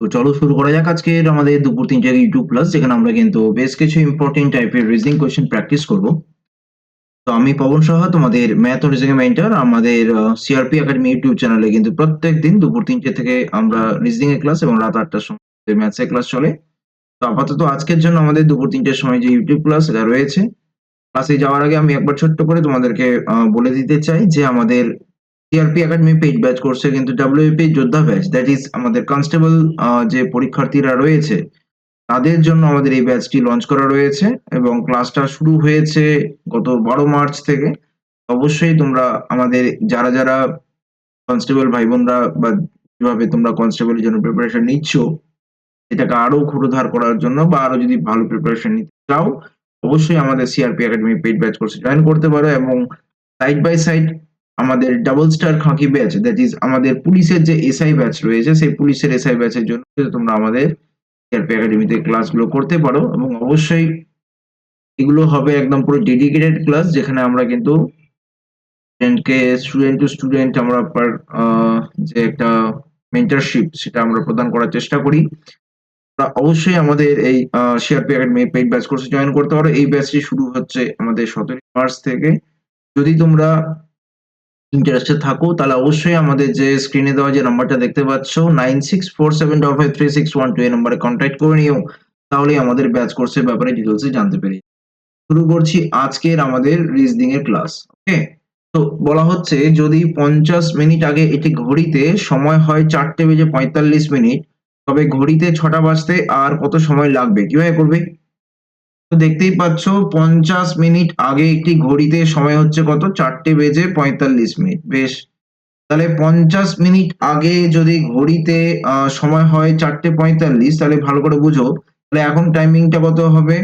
তো চলো শুরু করা যাক আজকের আমাদের দুপুর ৩টার ইউটিউব ক্লাস, যেখানে আমরা কিন্তু বেশ কিছু ইম্পর্টেন্ট টাইপের রিজনিং কোয়েশ্চেন প্র্যাকটিস করব। তো আমি পবন সাহা, তোমাদের ম্যাথ ও রিজনিং মেন্টর। আমাদের সিআরপি একাডেমি ইউটিউব চ্যানেলে কিন্তু প্রত্যেকদিন দুপুর ৩টে থেকে আমরা রিজনিং এর ক্লাস এবং রাত ৮টার সময় ম্যাথস এর ক্লাস চলে। তো আপাতত আজকের জন্য আমাদের দুপুর ৩টের সময় যে ইউটিউব ক্লাস এটা রয়েছে। ক্লাসে যাওয়ার আগে আমি একবার ছোট্ট করে তোমাদেরকে বলে দিতে চাই যে আমাদের সিআরপি একাডেমি পেইড ব্যাচ কোর্সে কিন্তু ডব্লিউপি যোদ্ধা ব্যাচ, দ্যাট ইজ আমাদের কনস্টেবল যে পরীক্ষার্থীরা রয়েছে তাদের জন্য আমাদের এই ব্যাচটি লঞ্চ করা রয়েছে এবং ক্লাসটা শুরু হয়েছে গত ১২ মার্চ থেকে। অবশ্যই তোমরা আমাদের যারা কনস্টেবল ভাই বোনরা বা যেভাবে তোমরা কনস্টেবলের জন্য প্রিপারেশন নিচ্ছ, এটাকে আরো ক্ষুরধার করার জন্য বা আরো যদি ভালো প্রিপারেশন নিতে চাও, অবশ্যই আমাদের সিআরপি একাডেমি পেইড ব্যাচ কোর্সে জয়েন করতে পারো। এবং সাইড বাই সাইড আমাদের ডাবল স্টার খাকি ব্যাচ, দ্যাট ইজ আমাদের পুলিশের যে এসআই ব্যাচ রয়েছে, সেই পুলিশের এসআই ব্যাচের জন্য তোমরা আমাদের সিআরপি একাডেমিতে ক্লাসগুলো করতে পারো। এবং অবশ্যই এগুলো হবে একদম পুরো ডেডিকেটেড ক্লাস, যেখানে আমরা কিন্তু স্টুডেন্ট টু স্টুডেন্ট আমরা যে একটা মেন্টরশিপ সেটা আমরা প্রদান করার চেষ্টা করি। অবশ্যই আমাদের এই সিআরপি একাডেমি পেইড ব্যাচ কোর্সে জয়েন করতে পারো। এই ব্যাচটি শুরু হচ্ছে আমাদের ১৭ মার্চ থেকে। যদি তোমরা ইন্টারেস্টেড থাকো তাহলে অবশ্যই আমাদের যে স্ক্রিনে দেওয়া যে নাম্বারটা দেখতে পাচ্ছ 9647553612 এই নম্বরে কন্ট্যাক্ট করে নিও। তাহলেই আমাদের ব্যাচ কোর্সের ব্যাপারে ডিটেইলস জানতে পেরে। শুরু করছি আজকের আমাদের রিজনিং এর ক্লাস। ওকে? তো বলা হচ্ছে যদি ৫০ মিনিট আগে এটি ঘড়িতে সময় হয় ৪:৪৫, তবে ঘড়িতে ৬টা বাজতে আর কত সময় লাগবে? কিভাবে করবে? তো দেখতেই পাচ্ছ ৫০ মিনিট আগে একটি ঘড়িতে সময় হচ্ছে কত? ৪:৪৫। বেশ। তাহলে ৫০ মিনিট আগে যদি ঘড়িতে সময় হয় ৪:৪৫, তাহলে ভালো করে বুঝো। তাহলে এখন টাইমিংটা কত হবে?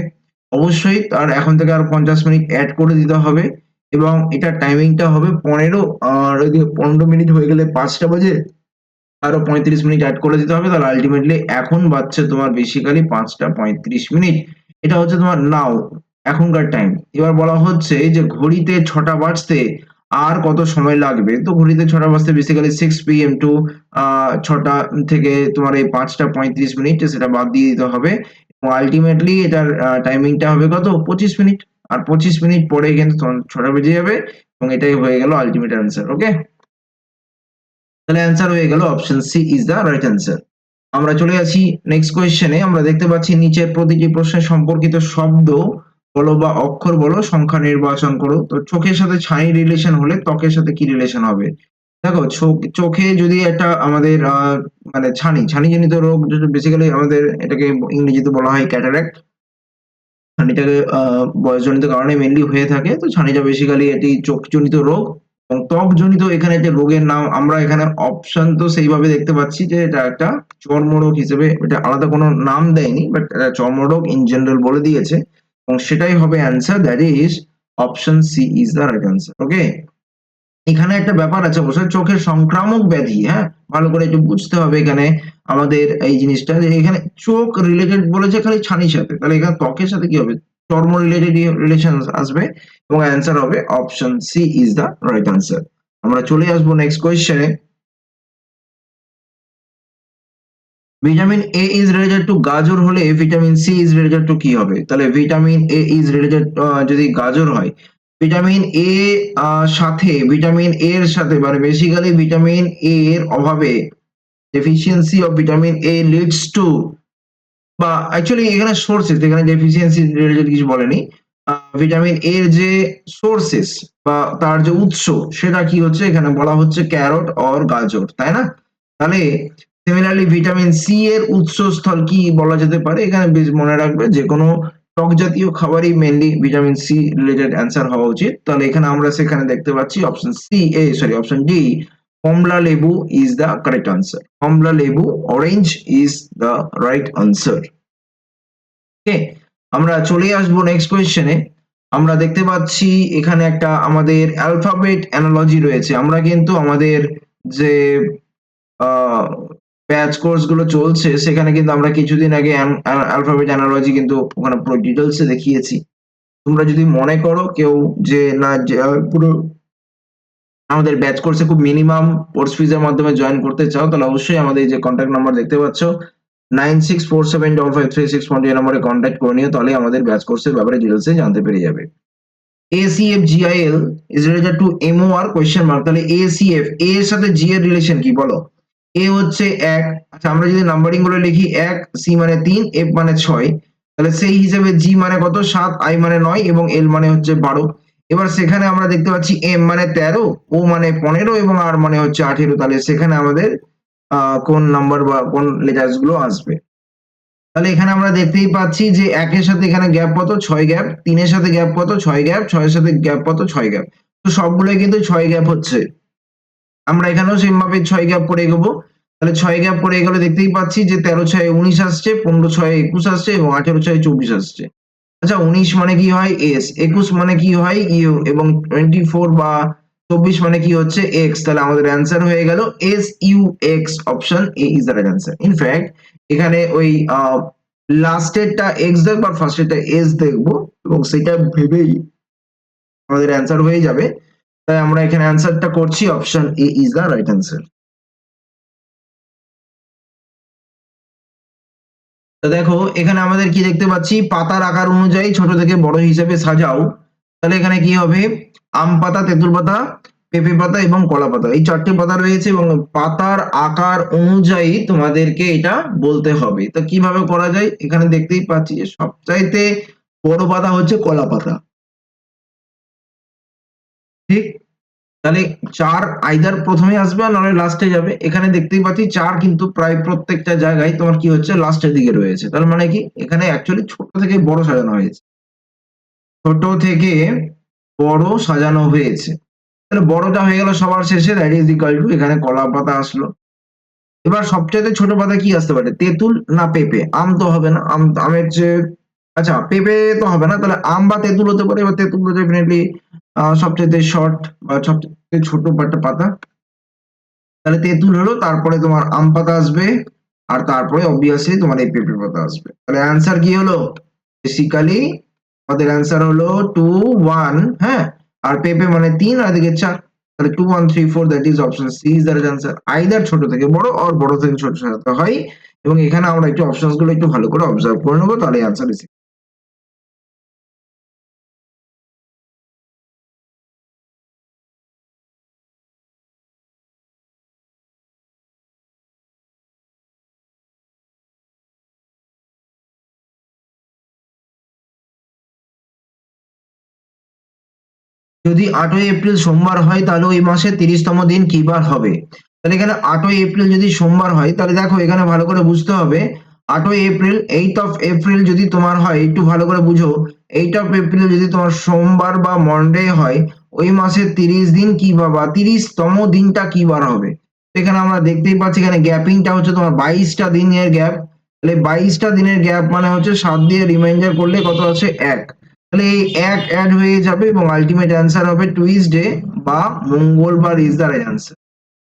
অবশ্যই তার এখন থেকে আরো ৫০ মিনিট এড করে দিতে হবে এবং এটার টাইমিংটা হবে ১৫। আর ওইদিকে ১৫ মিনিট হয়ে গেলে ৫টা বাজে, আরো ৩৫ মিনিট এড করে দিতে হবে। তাহলে আল্টিমেটলি এখন বাজছে তোমার বেসিক্যালি ৫টা ৩৫। এটা হচ্ছে তোমার নাও, এখনকার টাইম। এবার বলা হচ্ছে যে ঘড়িতে ৬টা বাজতে আর কত সময় লাগবে? তো ঘড়িতে ৬টা বাজতে বেসিক্যালি 6 PM টু ৬টা থেকে তোমার এই ৫টা ৩৫ সেটা বাদ দিয়ে দিতে হবে। এবং আল্টিমেটলি এটার টাইমিংটা হবে কত? ২৫ মিনিট। আর ২৫ মিনিট পরেই কিন্তু তখন ৬টা বেজে যাবে এবং এটাই হয়ে গেল আল্টিমেট অ্যান্সার। ওকে? তাহলে অ্যান্সার হয়ে গেল option C is the right answer. আমরা চলে আসি নেক্সট কোয়েশ্চেনে। আমরা দেখতে পাচ্ছি নিচের প্রতিটি প্রশ্নের সম্পর্কিত শব্দ বলো বা অক্ষর বলো, সংখ্যা নির্বাচন করো। তো চোখের সাথে ছানি রিলেশন হলে ত্বকের সাথে কি রিলেশন হবে? দেখো, চোখে যদি একটা আমাদের মানে ছানিজনিত রোগ, যেটা বেসিক্যালি আমাদের এটাকে ইংরেজিতে বলা হয় ক্যাটারাক্ট। ছানিটাকে বয়সজনিত কারণে মেইনলি হয়ে থাকে। তো ছানিটা বেসিক্যালি এটি চোখজনিত রোগ এবং ত্বকজনিত এখানে যে রোগের নাম আমরা এখানে অপশন তো সেইভাবে দেখতে পাচ্ছি যে এটা একটা চর্মরোগ হিসেবে, এটা আলাদা কোনো নাম দেয়নি, বাট চর্মরোগ ইন জেনারেল বলে দিয়েছে এবং সেটাই হবে answer, that is option C is the right answer. Okay? এখানে একটা ব্যাপার আছে অবশ্যই, চোখের সংক্রামক ব্যাধি, হ্যাঁ? ভালো করে একটু বুঝতে হবে এখানে আমাদের এই জিনিসটা, যে এখানে চোখ রিলেটেড বলেছে খালি ছানির সাথে। তাহলে এখানে ত্বকের সাথে কি হবে? চর্ম রিলেটেড রিলেশন আসবে এবং অ্যান্সার হবে option C is the right answer. আমরা চলে আসবো নেক্সট কোয়েশ্চেনে। Vitamin A is related to গাজর হলে vitamin C is related to কি হবে? তাহলে ভিটামিন এ ইজ রিলেটেড যদি গাজর হয়, ভিটামিন এ সাথে ভিটামিন এর সাথে মানে বেসিক্যালি ভিটামিন এ এর অভাবে deficiency of vitamin A leads to, বা অ্যাকচুয়ালি এখানে সোর্সেস, এখানে ডেফিসিয়েন্সি রিলেটেড কিছু বলেনি। ভিটামিন এর যে সোর্সেস বা তার যে উৎস সেটা কি হচ্ছে এখানে বলা হচ্ছে ক্যারট অর গাজর, তাই না? তাহলে সিমিলারলি ভিটামিন সি এর উৎসস্থল কি বলা যেতে পারে? এখানে বেশ মনে রাখবে যে কোনো টক জাতীয় খাবারই mainly vitamin C related answer হওয়া উচিত। তাহলে এখানে আমরা সেখানে দেখতে পাচ্ছি অপশন সি এ সরি অপশন ডি, কমলা লেবু ইজ দ্য কারেক্ট আনসার। কমলা লেবু, orange is the right answer. Okay? আমরা চলে আসবো নেক্সট কোয়েশ্চেনে। আমরা দেখতে পাচ্ছি এখানে একটা আমাদের অ্যালফাবেট অ্যানালজি রয়েছে। আমরা কিন্তু আমাদের যে আ ব্যাচ কোর্স গুলো চলছে সেখানে কিন্তু আমরা কিছুদিন আগে অ্যালফাবেট অ্যানালজি কিন্তু ওখানে পুরো ডিটেইলস এ দেখিয়েছি। তোমরা যদি মনে করো কেউ যে না যে পুরো আমাদের ব্যাচ কোর্সে খুব মিনিমাম কোর্স ফিজ এর মাধ্যমে জয়েন করতে চাও, তাহলে অবশ্যই আমাদের এই যে কনট্যাক্ট নাম্বার দেখতে পাচ্ছ 96475536 নম্বরে কন্ট্যাক্ট করে নিও, তাহলে আমাদের ব্যাচ কোর্সের ব্যাপারে ডিটেলসে জানতে পেরে যাবে। ACFGIL is related to MOR question mark, তাহলে ACF A এর সাথে G এর রিলেশন কি বলো? A হচ্ছে 1, আচ্ছা আমরা যদি নাম্বারিং গুলো লিখি 1, C মানে 3, F মানে 6, তাহলে সেই হিসেবে G মানে কত 7, I মানে 9 এবং L মানে হচ্ছে 12। এবার সেখানে আমরা দেখতে পাচ্ছি M মানে 13, O মানে 15 এবং R মানে হচ্ছে 18, তাহলে সেখানে আমাদের কোন নাম্বার বা কোন লেটার্স গুলো আসবে? তাহলে এখানে আমরা দেখতেই পাচ্ছি যে 1 এর সাথে এখানে গ্যাপ কত 6 গ্যাপ, 3 এর সাথে গ্যাপ কত 6 গ্যাপ, 6 এর সাথে গ্যাপ কত 6 গ্যাপ। তো সবগুলোই কিন্তু 6 গ্যাপ হচ্ছে। আমরা এখানেও সেম ভাবে 6 গ্যাপ করে এগোবো। তাহলে 6 গ্যাপ করে এগোলে দেখতেই পাচ্ছি যে 13 6 19 আসছে, 15 6 21 আসছে এবং 18 6 24 আসছে। আচ্ছা 19 মানে কি হয় S, 21 মানে কি হয় U এবং 24 বা 24 মানে কি হচ্ছে X, তাহলে আমাদের অ্যান্সার হয়ে গেল SUX, option A is the right answer. In fact এখানে ওই লাস্টেরটা X দেখবো আর ফার্স্টেরটা S দেখবো এবং সেটা ভেবেই আমাদের অ্যান্সার হয়ে যাবে। তাই আমরা এখানে অ্যান্সারটা করছি, option A is the right answer. তো দেখো এখানে আমাদের কি দেখতে পাচ্ছি, পাতার আকার অনুযায়ী ছোট থেকে বড় হিসেবে সাজাও। তাহলে এখানে কি হবে, আম পাতা, তেঁতুল পাতা, পেঁপে পাতা এবং কলা পাতা, এই 4টে পাতা রয়েছে এবং পাতার আকার অনুযায়ী তোমাদেরকে এটা বলতে হবে। তো কিভাবে করা যায়, এখানে দেখতেই পাচ্ছি যে সবচাইতে বড় পাতা হচ্ছে কলা পাতা, ঠিক? তাহলে 4 আইদার প্রথমে আসবে আর নাহলে লাস্টে যাবে। এখানে দেখতেই পাচ্ছি 4 কিন্তু প্রায় প্রত্যেকটা জায়গায় তোমার কি হচ্ছে লাস্টের দিকে রয়েছে। তার মানে কি এখানে অ্যাকচুয়ালি ছোট থেকে বড় সাজানো হয়েছে। ছোট থেকে বড় সাজানো হয়েছে। তাহলে বড়টা হয়ে গেল সবার শেষে, দ্যাট ইজ ইকুয়াল টু এখানে কলা পাতা আসলো। এবার সবচাইতে ছোট পাতা কি আসতে পারে, তেঁতুল না পেঁপে? আম তো হবে না, আমের চেয়ে আচ্ছা পেঁপে তো হবে না, তাহলে আম বা তেঁতুল হতে পারে। এবার তেঁতুল তো ডেফিনেটলি সবচাইতে শর্ট বা সবচেয়ে ছোট একটা পাতা। তাহলে তেঁতুল হলো, তারপরে তোমার আম পাতা আসবে আর তারপরে অবভিয়াসলি তোমার এই পেঁপে পাতা আসবে। তাহলে অ্যান্সার কি হলো, বেসিক্যালি আমাদের অ্যান্সার হলো 2 1, হ্যাঁ, আর পেঁপে মানে 3 আর এদিকে 4, তাহলে 2 1 3 4, that is option C is the answer. Either ছোট থেকে বড় আর বড় থেকে ছোট সাজাতে হয় এবং এখানে আমরা একটু অপশনস গুলো একটু ভালো করে অবজার্ভ করে নেবো, তাহলে অ্যান্সার ইজ। যদি 8ই এপ্রিল সোমবার হয় তাহলে ওই মাসের 30তম দিন কি বার হবে? তাহলে এখানে 8ই এপ্রিল যদি সোমবার হয় তাহলে দেখো এখানে ভালো করে বুঝতে হবে। 8ই এপ্রিল, 8th অফ এপ্রিল যদি তোমার হয়, একটু ভালো করে বুঝো, 8th অফ এপ্রিল যদি তোমার সোমবার বা মন্ডে হয়, ওই মাসের 30 দিন কি বা 30তম দিনটা কি বার হবে? এখানে আমরা দেখতেই পাচ্ছি এখানে গ্যাপিংটা হচ্ছে তোমার 22টা দিনের গ্যাপ। তাহলে 22টা দিনের গ্যাপ মানে হচ্ছে 7 দিয়ে রিমাইন্ডার করলে কত আছে 1, তাহলে এই 1 অ্যাড হয়ে যাবে এবং আলটিমেট অ্যান্সার হবে টুইসডে বা মঙ্গলবার is the right answer.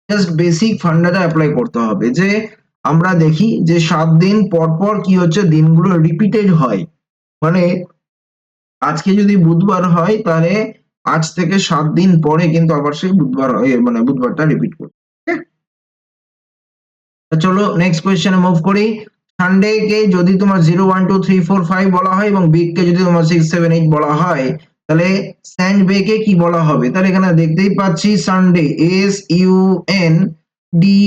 Just basic ফান্ডাটা অ্যাপ্লাই করতে হবে যে আমরা দেখি যে 7 দিন পর পর কি হচ্ছে দিনগুলো রিপিটেড হয়। মানে আজকে যদি বুধবার হয় তাহলে আজ থেকে 7 দিন পরে কিন্তু আবার সেই বুধবার মানে বুধবারটা রিপিট করবে। চলো নেক্সট কোয়েশ্চেনে মুভ করি। সানডে কে যদি তোমার 0 1 2 3 4 5 বলা হয় এবং বিগ কে যদি তোমার 6 7 8 বলা হয়, তাহলে স্যান্ডবে কে কি বলা হবে? তাহলে এখানে দেখতেই পাচ্ছি সানডে SUNDAY,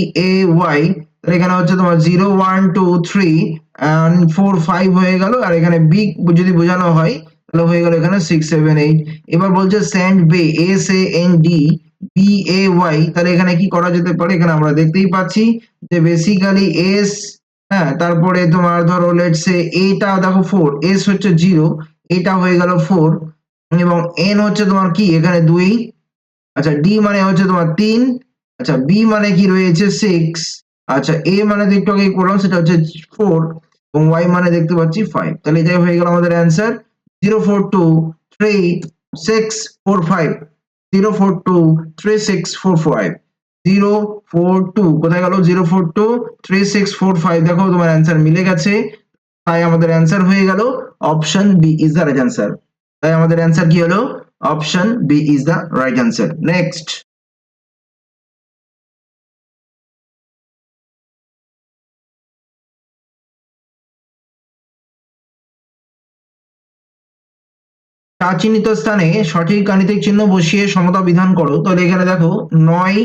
তাহলে এখানে হচ্ছে তোমার 0 1 2 3 and 4 5 হয়ে গেল, আর এখানে বিগ যদি বোঝানো হয় তাহলে হয়ে গেল এখানে 6 7 8। এবার বলছে স্যান্ডবে SANDBAY, তাহলে এখানে কি করা যেতে পারে? এখানে আমরা দেখতেই পাচ্ছি যে বেসিক্যালি এস, হ্যাঁ, তারপরে তোমার ধরো লেটস সে এটা দেখো 4, এস হচ্ছে 0, এটা হয়ে গেল 4 এবং এন হচ্ছে তোমার কি এখানে 2, আচ্ছা ডি মানে হচ্ছে তোমার 3, আচ্ছা বি মানে কি রয়েছে 6, আচ্ছা এ মানে তো একটু আগে করলাম সেটা হচ্ছে 4 এবং ওয়াই মানে দেখতে পাচ্ছি 5। তাহলে এটাই হয়ে গেল আমাদের অ্যান্সার 0 4 2 3 6 4 5, 0 4 2 3 6 4 5, 0 4 2 কোথায় গেল 0 4 2 3 6 4 5, দেখো তোমার অ্যান্সার মিলে গেছে। তাই আমাদের অ্যান্সার হয়ে গেল option B is the right answer. তাই আমাদের অ্যান্সার কি হলো, option B is the right answer. Next. চার চিহ্নিত স্থানে সঠিক গাণিতিক চিহ্ন বসিয়ে সমতা বিধান করো। তাহলে এখানে দেখো 9,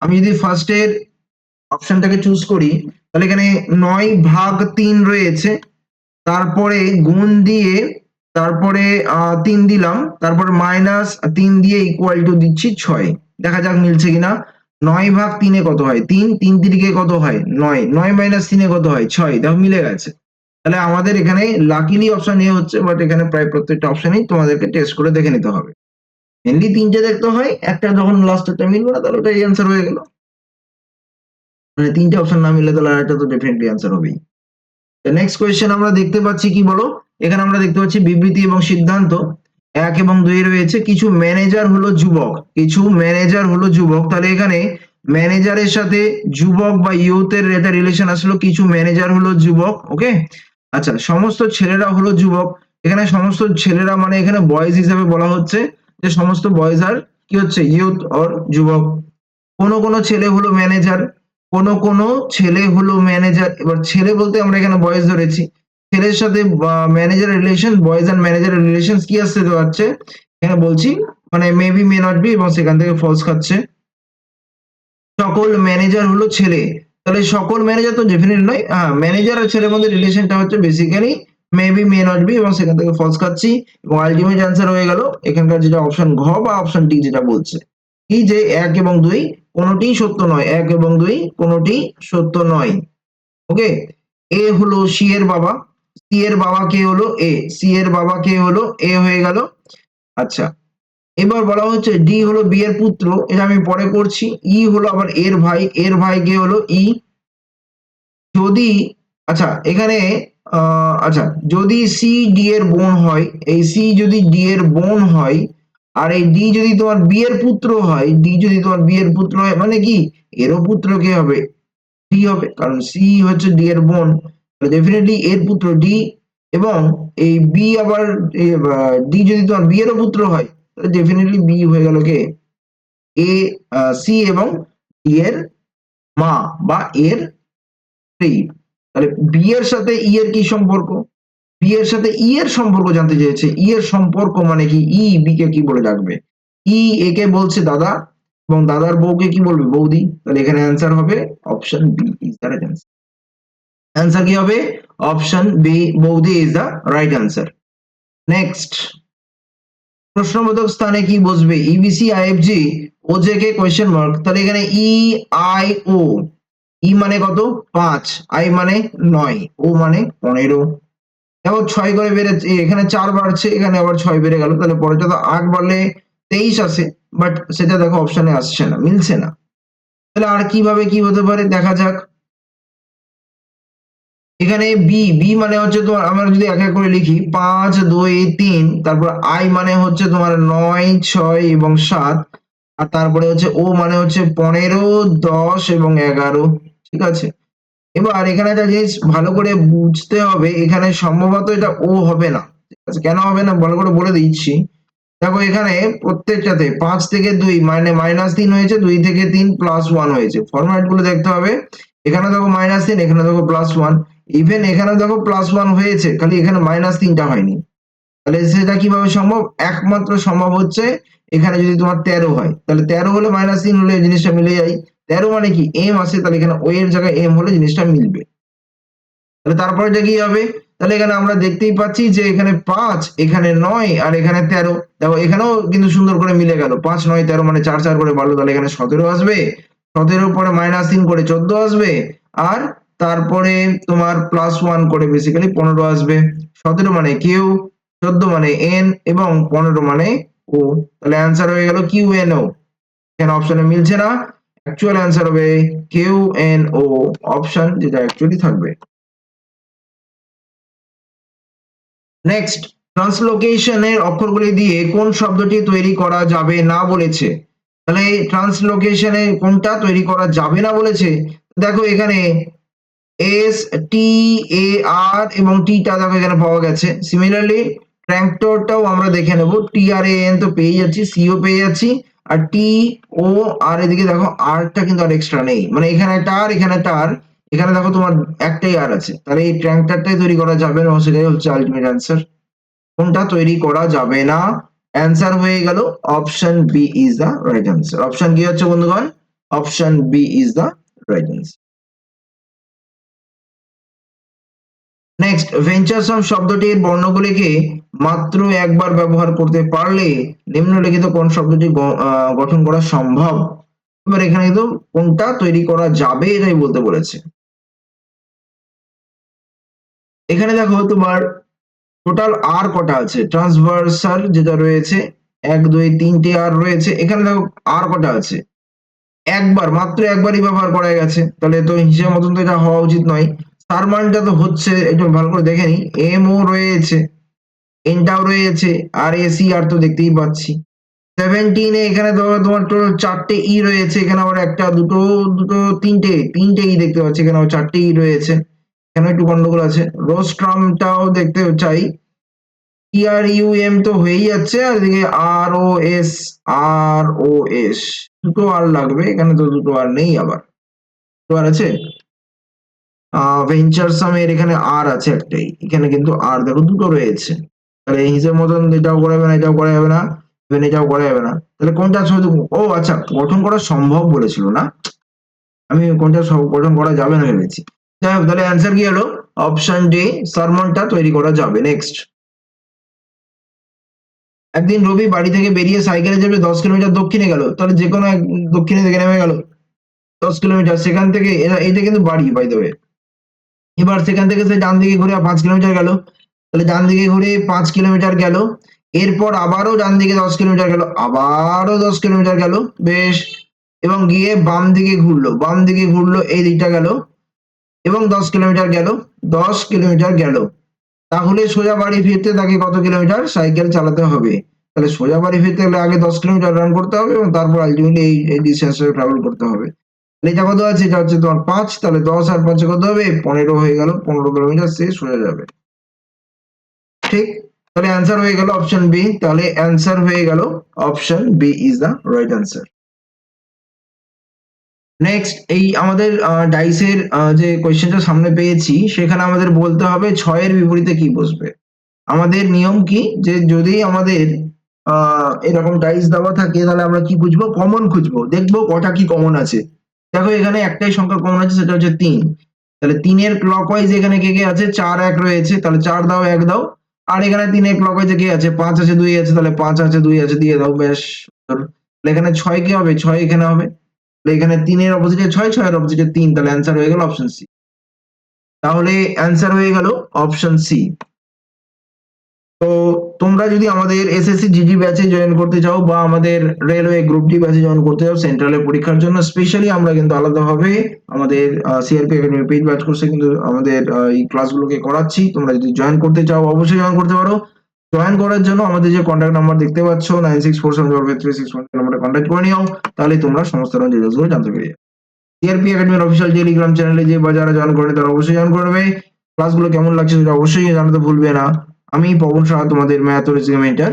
আমি যদি ফার্স্টের অপশনটাকে চুজ করি তাহলে এখানে 9/3 রয়েছে, তারপরে গুণ দিয়ে তারপরে 3 দিলাম, তারপর -3 দিয়ে ইকুয়াল টু দিচ্ছি 6। দেখা যাক মিলছে কিনা। 9/3 এ কত হয়? 3, 3 তিরিকে কত হয়? 9, 9 - 3 এ কত হয়? 6। দেখো মিলে গেছে। তাহলে আমাদের এখানে লাকিলি অপশন এ হচ্ছে, বাট এখানে প্রায় প্রত্যেকটা অপশনই তোমাদেরকে টেস্ট করে দেখে নিতে হবে। মেনলি 3টে দেখতে হয়, একটা যখন লাস্টেরটা মিলবে না তাহলে ওটাই অ্যান্সার হয়ে গেল। মানে 3টে অপশন না মিললে তাহলে আরেকটা তো ডেফিনেটলি অ্যান্সার হবেই। নেক্সট কোয়েশ্চেন আমরা দেখতে পাচ্ছি কি বলো, এখানে আমরা দেখতে পাচ্ছি বিবৃতি এবং সিদ্ধান্ত 1 এবং 2 রয়েছে। কিছু ম্যানেজার হলো যুবক, কিছু ম্যানেজার হলো যুবক। তাহলে এখানে ম্যানেজারের সাথে যুবক বা ইউথের একটা রিলেশন আসলো, কিছু ম্যানেজার হলো যুবক। ওকে, আচ্ছা, সমস্ত ছেলেরা হলো যুবক। এখানে সমস্ত ছেলেরা মানে এখানে বয়েজ হিসেবে বলা হচ্ছে যে সমস্ত বয়েজ আর কি হচ্ছে ইউথ অর যুবক। কোনো কোনো ছেলে হলো ম্যানেজার, কোনো কোনো ছেলে হলো ম্যানেজার। এবার ছেলে বলতে আমরা এখানে বয়েজ ধরেছি, ছেলের সাথে ম্যানেজারের রিলেশন, বয়েজ এন্ড ম্যানেজারের রিলেশন কি আসতে যাচ্ছে এখানে বলছি, মানে মেবি মে নট বি, এবং সেখান থেকে ফলস খাচ্ছে। সকল ম্যানেজার হলো ছেলে, তাহলে সকল ম্যানেজার তো ডেফিনেটলি নয়। হ্যাঁ, ম্যানেজার আর ছেলের মধ্যে রিলেশনটা হচ্ছে basically maybe may not be, এবং সেখান থেকে ফলস খাচ্ছি। এবং আলটিমেট অ্যান্সার হয়ে গেল এখানকার যেটা অপশন ঘ বা অপশন ডি যেটা বলছে কি, যে 1 এবং 2 কোনোটিই সত্য নয়, 1 এবং 2 কোনোটিই সত্য নয়। ওকে, এ হলো সি এর বাবা, সি এর বাবা কে হলো এ, সি এর বাবা কে হলো এ হয়ে গেল। আচ্ছা, এবার বলা হচ্ছে ডি হলো বি এর পুত্র, এটা আমি পরে করছি। ই হলো আবার এর ভাই, এর ভাই কে হলো ই। যদি আচ্ছা এখানে আচ্ছা, যদি সি ডি এর বোন হয়, এই সি যদি ডি এর বোন হয়, আর এই ডি যদি তোমার বি এর পুত্র হয়, ডি যদি তোমার বি এর পুত্র হয়, মানে কি এরও পুত্র কে হবে? ডি হবে, কারণ সি হচ্ছে ডি এর বোন, ডেফিনেটলি এর পুত্র ডি। এবং এই বি আবার ডি যদি তোমার বি এরও পুত্র হয়, তাহলে ডেফিনেটলি বি হয়ে গেল কে এ, সি এবং ডি এর মা বা এর স্ত্রী। তাহলে বি এর সাথে ই এর কি সম্পর্ক? বি এর সাথে ই এর সম্পর্ক জানতে চেয়েছে। ই এর সম্পর্ক মানে কি, ই বি কে কি বলে ডাকবে? ই একে বলছে দাদা, এবং দাদার বউকে কি বলবে? বৌদি। তাহলে এখানে অ্যান্সার হবে option B is the right answer. Answer কি হবে? অপশন বি, বৌদি is the right answer. Next, প্রশ্নবোধক স্থানে কি বসবে? EBC IFG O J K question mark. তাহলে এখানে ই আই ও, ই মানে কত? 5, আই মানে 9, ও মানে 15। দেখো 6 করে বেড়েছে, এখানে 4 বাড়ছে, এখানে আবার 6 বেড়ে গেল। তাহলে পরেরটা তো 8 বাড়লে 23 আসে, বাট সেটা দেখো অপশনে আসছে না, মিলছে না। তাহলে আর কিভাবে কি হতে পারে দেখা যাক। এখানে বি, বি মানে হচ্ছে তোমার, আমরা যদি এক এক করে লিখি 5 2 3, তারপর আই মানে হচ্ছে তোমার 9 6 এবং 7, আর তারপরে হচ্ছে ও মানে হচ্ছে 15 10 এবং 11। ঠিক আছে, এবার এখানে একটা জিনিস ভালো করে বুঝতে হবে, এখানে সম্ভবত এটা ও হবে না। ঠিক আছে, কেন হবে না ভালো করে বলে দিচ্ছি। দেখো এখানে প্রত্যেকটাতে 5 থেকে 2 মানে -3 হয়েছে, 2 থেকে 3 +1 হয়েছে। ফরম্যাট গুলো দেখতে হবে, এখানে দেখো -3, এখানে দেখো +1, ইভেন এখানে দেখো +1 হয়েছে, খালি এখানে -3টা হয়নি। তাহলে সেটা কিভাবে সম্ভব? একমাত্র সম্ভব হচ্ছে এখানে যদি তোমার 13 হয়, তাহলে 13 হলে -3 হলে জিনিসটা মিলে যায়। 13 মানে কি এম আসে, তাহলে এখানে ও এর জায়গায় এম হলে জিনিসটা মিলবে। তাহলে তারপরেটা কি হবে? তাহলে এখানে আমরা দেখতেই পাচ্ছি যে এখানে 5, এখানে 9 আর এখানে 13। দেখো এখানেও কিন্তু সুন্দর করে মিলে গেল। 5 9 13 মানে 4 4 করে বাড়লো, তাহলে এখানে 17 আসবে। 17 পরে -3 করে 14 আসবে। আর তারপরে তোমার +1 করে বেসিক্যালি 15 আসবে। 17 মানে কিউ, 14 মানে এন এবং 15 মানে ও। তাহলে অ্যান্সার হয়ে গেল কিউ এন ও। এখানে অপশনে মিলছে না, অ্যাকচুয়াল অ্যান্সার হবে কিউ এন ও অপশন, যেটা অ্যাকচুয়ালি থাকবে। নেক্সট, ট্রান্সলোকেশনের অক্ষরগুলি দিয়ে কোন শব্দটি তৈরি করা যাবে না বলেছে? তাহলে ট্রান্সলোকেশনে কোনটা তৈরি করা যাবে না বলেছে? দেখো এখানে এস টি এ আর এবং টিটা দেখো এখানে পাওয়া গেছে। সিমিলারলি ট্র্যাক্টরটাও আমরা দেখে নেব, টি আর এ এন তো পেয়ে যাচ্ছি, সিও পেয়ে যাচ্ছি, আর টি ও আর এদিকে দেখো আরটা কিন্তু আর এক্সট্রা নেই, মানে এখানে একটা আর, এখানে একটা আর, এখানে দেখো তোমার একটাই আর আছে। তাহলে এই ট্র্যাক্টরটাই তৈরি করা যাবে না, সেটাই হচ্ছে আলটিমেট অ্যান্সার। কোনটা তৈরি করা যাবে না? অ্যান্সার হয়ে গেল option B is the right answer. Option কি হচ্ছে বন্ধুগণ? Option B is the right answer. Next, venturesome শব্দটির বর্ণগুলিকে মাত্র একবার ব্যবহার করতে পারলে নিম্নলিখিত কোন শব্দটি গঠন করা সম্ভব? এবার এখানে কিন্তু কোনটা তৈরি করা যাবে এটাই বলতে বলেছে। এখানে দেখো তোমার টোটাল আর কটা আছে, ট্রান্সভার্সাল যেটা রয়েছে 1 2 3টে আর রয়েছে। এখানে দেখো আর কটা আছে, একবার, মাত্র একবারই ব্যবহার করা গেছে, তাহলে তো হিসেব মতন তো এটা হওয়া উচিত নয়। তার মানটা তো হচ্ছে, একটু ভালো করে দেখে নি, এম ও রয়েছে, এনটাও রয়েছে, আর এসি আর তো দেখতেই পাচ্ছি। 17 এ এখানে তোমার টোটাল 4টে ই রয়েছে, এখানে আবার একটা দুটো দুটো তিনটে ই দেখতে পাচ্ছি, এখানে আবার 4টে ই রয়েছে, এখানে একটু গন্ডগোল আছে। রোস্ট্রামটাও দেখতে চাই, ইআরইউএম তো হয়েই যাচ্ছে, আর এদিকে আর ও এস দুটো আর লাগবে, এখানে তো দুটো আর নেই, আবার দুটো আর আছে। ভেঞ্চারসামের এখানে আর আছে একটাই, এখানে কিন্তু আর দেখো দুটো রয়েছে, তাহলে এই হিসেব মতন এটাও করা যাবে না, এটাও করা যাবে না, এটাও করা যাবে না, তাহলে কোনটা শুধু, ও আচ্ছা, গঠন করা সম্ভব বলেছিল না, আমি কোনটা গঠন করা যাবে না ভেবেছি। যাই হোক, তাহলে অ্যান্সার কি হলো? অপশন ডি, সারমনটা তৈরি করা যাবে। নেক্সট, একদিন রবি বাড়ি থেকে বেরিয়ে সাইকেলে চেপে 10 কিলোমিটার দক্ষিণে গেল, তাহলে যে কোনো এক দক্ষিণে থেকে নেমে গেল 10 কিলোমিটার, সেখান থেকে এটা কিন্তু বাড়ি বাই দ্য ওয়ে। এবার সেখান থেকে সে ডান দিকে ঘুরে 5 কিলোমিটার গেল, তাহলে ডান দিকে ঘুরে 5 কিলোমিটার গেল, এরপর আবারও ডান দিকে 10 কিলোমিটার গেল, আবারও 10 কিলোমিটার গেল, বেশ, এবং গিয়ে বাম দিকে ঘুরলো এই দিকটা গেল, এবং 10 কিলোমিটার গেল, 10 কিলোমিটার গেল, তাহলে সোজা বাড়ি ফিরতে তাকে কত কিলোমিটার সাইকেল চালাতে হবে? তাহলে সোজা বাড়ি ফিরতে গেলে আগে 10 কিলোমিটার রান করতে হবে, এবং তারপর আলটিমেটলি এই ডিস্টেন্সটা ট্রাভেল করতে হবে। এটা কত আছে? এটা হচ্ছে তোমার 5, তাহলে 10 আর 5 কত হবে? 15 হয়ে গেল, 15 কিলোমিটার সে সোজা যাবে। ঠিক, তাহলে অ্যান্সার হয়ে গেল অপশন বি, তাহলে অ্যান্সার হয়ে গেল option B is the right answer. Next, এই আমাদের ডাইসের যে কোয়েশ্চেনটা সামনে পেয়েছি, সেখানে আমাদের বলতে হবে 6 এর বিপরীতে কি বসবে। আমাদের নিয়ম কি, যে যদি আমাদের এরকম ডাইস দেওয়া থাকে, তাহলে আমরা কি খুঁজবো? কমন খুঁজবো, দেখবো কটা কি কমন আছে। দেখো এখানে একটাই সংখ্যা কমন আছে, সেটা হচ্ছে 3, তাহলে 3 এর ক্লকওয়াইজ এখানে কে কে আছে? 4 1 রয়েছে, তাহলে 4 দাও 1 দাও, আর এখানে 3 এর ক্লকওয়াইজে কে আছে? 5 আছে 2 আছে, তাহলে 5 আছে 2 আছে দিয়ে দাও, বেশ। তাহলে এখানে 6 কি হবে? 6 এখানে হবে, তাহলে এখানে 3 এর অপোজিটে 6, 6 এর অপোজিটে 3, তাহলে অ্যান্সার হয়ে গেল অপশন সি। তাহলে অ্যান্সার হয়ে গেল অপশন সি। তো তোমরা যদি আমাদের এসএসসি জিডি ব্যাচে জয়েন করতে চাও, বা আমাদের রেলওয়ে গ্রুপ ডি ব্যাচে জয়েন করতে চাও সেন্ট্রালের পরীক্ষার জন্য, স্পেশালি আমরা কিন্তু আলাদাভাবে আমাদের সিআরপি একাডেমি পেইড ব্যাচ কোর্সে কিন্তু আমাদের এই ক্লাসগুলোকে করাচ্ছি। তোমরা যদি জয়েন করতে চাও অবশ্যই জয়েন করতে পারো। জয়েন করার জন্য আমাদের যে কন্ট্যাক্ট নাম্বার দেখতে পাচ্ছ 96470361 নম্বরে কন্ট্যাক্ট করে নিও, তাহলে তোমরা সমস্ত রকম ডিটেইলসগুলো জানতে পেরে যাবে। সিআরপি একাডেমির অফিসিয়াল টেলিগ্রাম চ্যানেলে যে বা যারা জয়েন করে তারা অবশ্যই জয়েন করবে। ক্লাসগুলো কেমন লাগছে সেটা অবশ্যই জানাতে ভুলবে না। আমি পবন সাহা, তোমাদের ম্যাথ ও রিজনিং মেন্টর।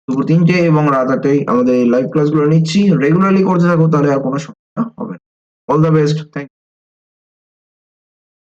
দুপুর 3টে এবং রাত 8টায় আমাদের এই লাইভ ক্লাসগুলো নিচ্ছি। রেগুলারলি করতে থাকো, তাহলে আর কোনো সমস্যা হবে না। All the best. থ্যাংক